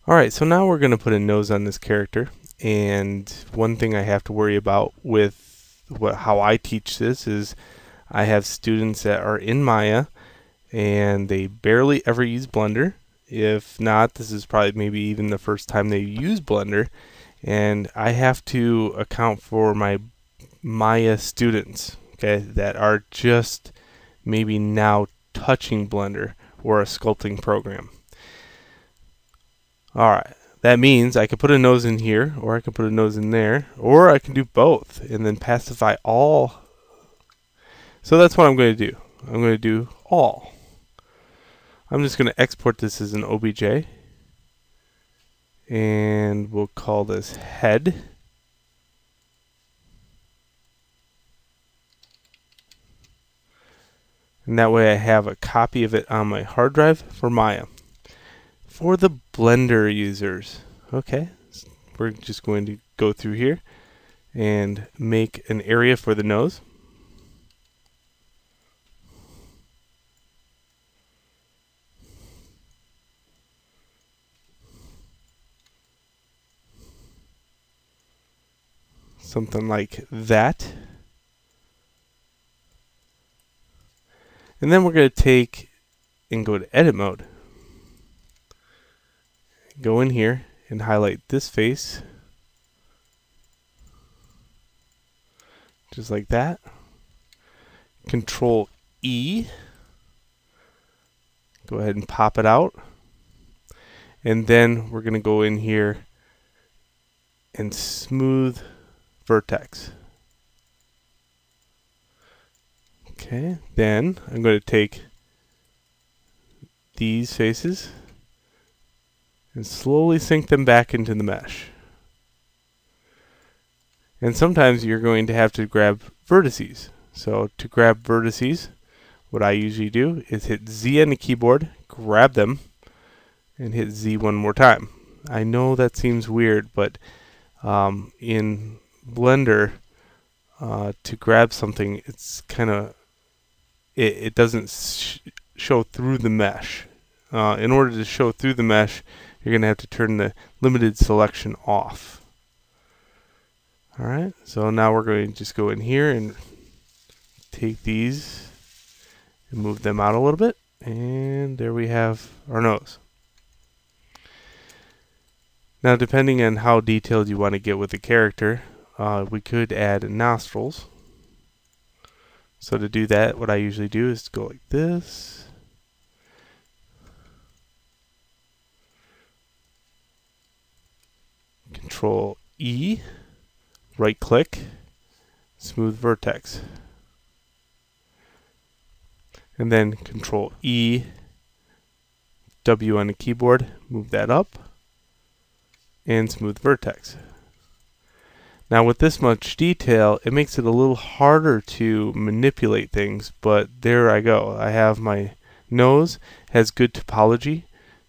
Alright, so now we're going to put a nose on this character, and one thing I have to worry about with how I teach this is I have students that are in Maya and they barely ever use Blender. If not, this is probably maybe even the first time they use Blender, and I have to account for my Maya students, okay, that are just maybe now touching Blender or a sculpting program. Alright, that means I can put a nose in here, or I can put a nose in there, or I can do both and then pacify all. So that's what I'm going to do. I'm going to do all. I'm just going to export this as an OBJ, and we'll call this head. And that way I have a copy of it on my hard drive for Maya. For the Blender users, okay, we're just going to go through here and make an area for the nose. Something like that. And then we're going to take and go to edit mode. Go in here and highlight this face. Just like that. Control E. Go ahead and pop it out. And then we're going to go in here and smooth vertex. Okay, then I'm going to take these faces and slowly sink them back into the mesh. And sometimes you're going to have to grab vertices. So to grab vertices, what I usually do is hit Z on the keyboard, grab them, and hit Z one more time. I know that seems weird, but in Blender, to grab something, it's kind of, it doesn't show through the mesh. In order to show through the mesh, you're going to have to turn the limited selection off. Alright, so now we're going to just go in here and take these and move them out a little bit. And there we have our nose. Now, depending on how detailed you want to get with the character, we could add nostrils. So to do that, what I usually do is go like this. Control E, right click, smooth vertex. And then Control E, W on the keyboard, move that up, and smooth vertex. Now with this much detail, it makes it a little harder to manipulate things, but there I go. I have my nose, has good topology.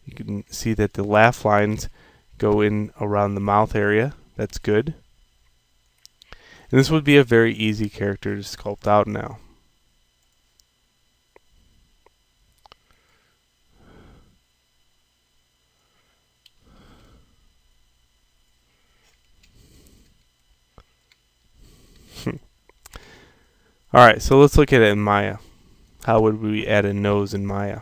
You can see that the laugh lines go in around the mouth area. That's good. And this would be a very easy character to sculpt out now. Alright, so let's look at it in Maya. How would we add a nose in Maya?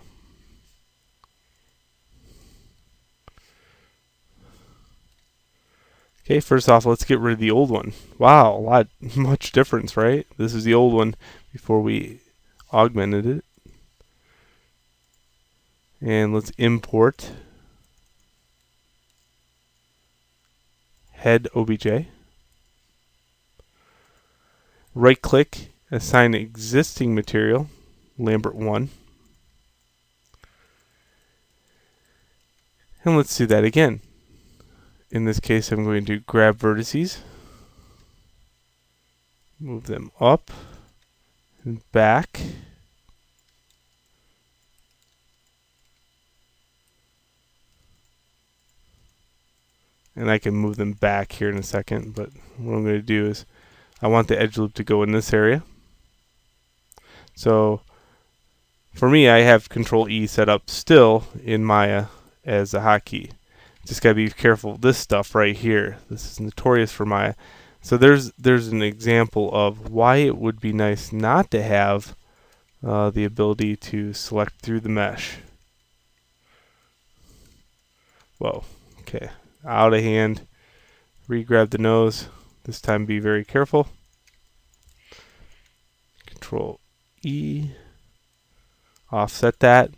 Okay, first off, let's get rid of the old one. Wow, much difference, right? This is the old one before we augmented it. And let's import head OBJ. Right click, assign existing material, Lambert 1. And let's do that again. In this case, I'm going to grab vertices, move them up and back. And I can move them back here in a second, but what I'm going to do is I want the edge loop to go in this area. So for me, I have Control E set up still in Maya as a hotkey. Just gotta be careful. This stuff right here, this is notorious for my. So there's an example of why it would be nice not to have the ability to select through the mesh. Whoa, okay, out of hand. Re-grab the nose. This time be very careful. Control E. Offset that,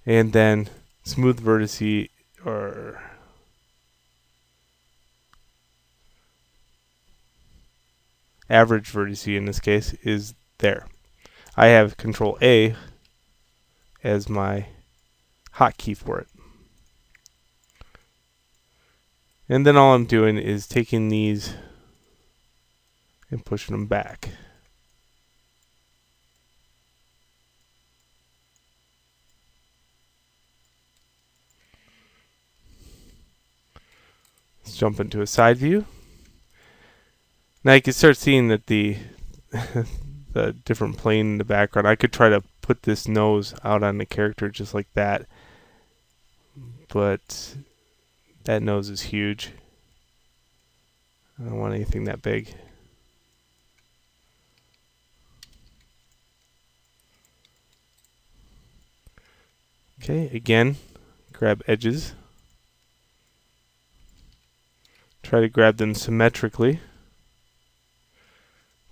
and then smooth vertice or average vertice in this case is there. I have Control A as my hotkey for it. And then all I'm doing is taking these and pushing them back. Let's jump into a side view. Now you can start seeing that the the different plane in the background. I could try to put this nose out on the character just like that, but that nose is huge. I don't want anything that big. Okay, again, grab edges. Try to grab them symmetrically.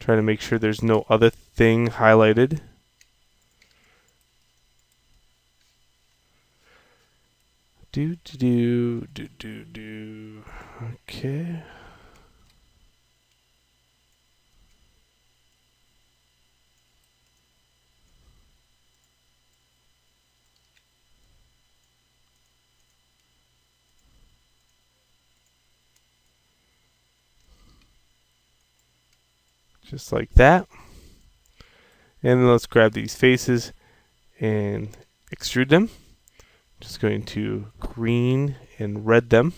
Try to make sure there's no other thing highlighted. Do. Okay. Just like that. And then let's grab these faces and extrude them. Just going to green and red them.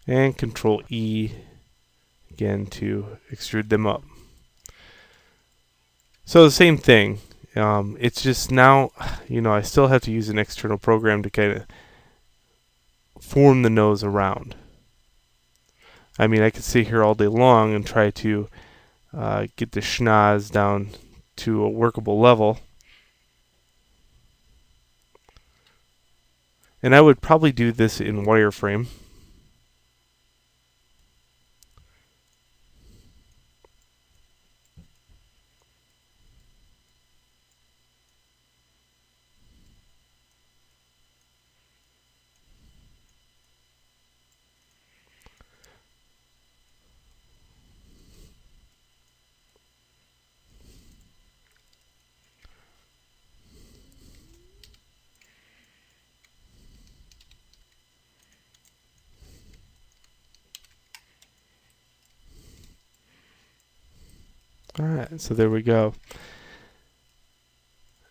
And Control E again to extrude them up. So the same thing. It's just now, I still have to use an external program to kind of form the nose around. I mean, I could sit here all day long and try to get the schnoz down to a workable level. And I would probably do this in wireframe. Alright, so there we go.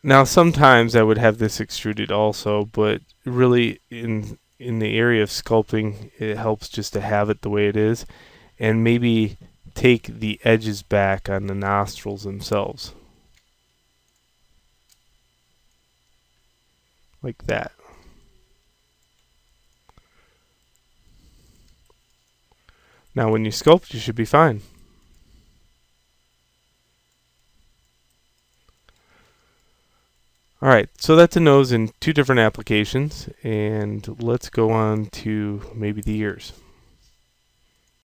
Now sometimes I would have this extruded also, but really in the area of sculpting, it helps just to have it the way it is, and maybe take the edges back on the nostrils themselves. Like that. Now when you sculpt, you should be fine. Alright, so that's a nose in two different applications, and let's go on to maybe the ears.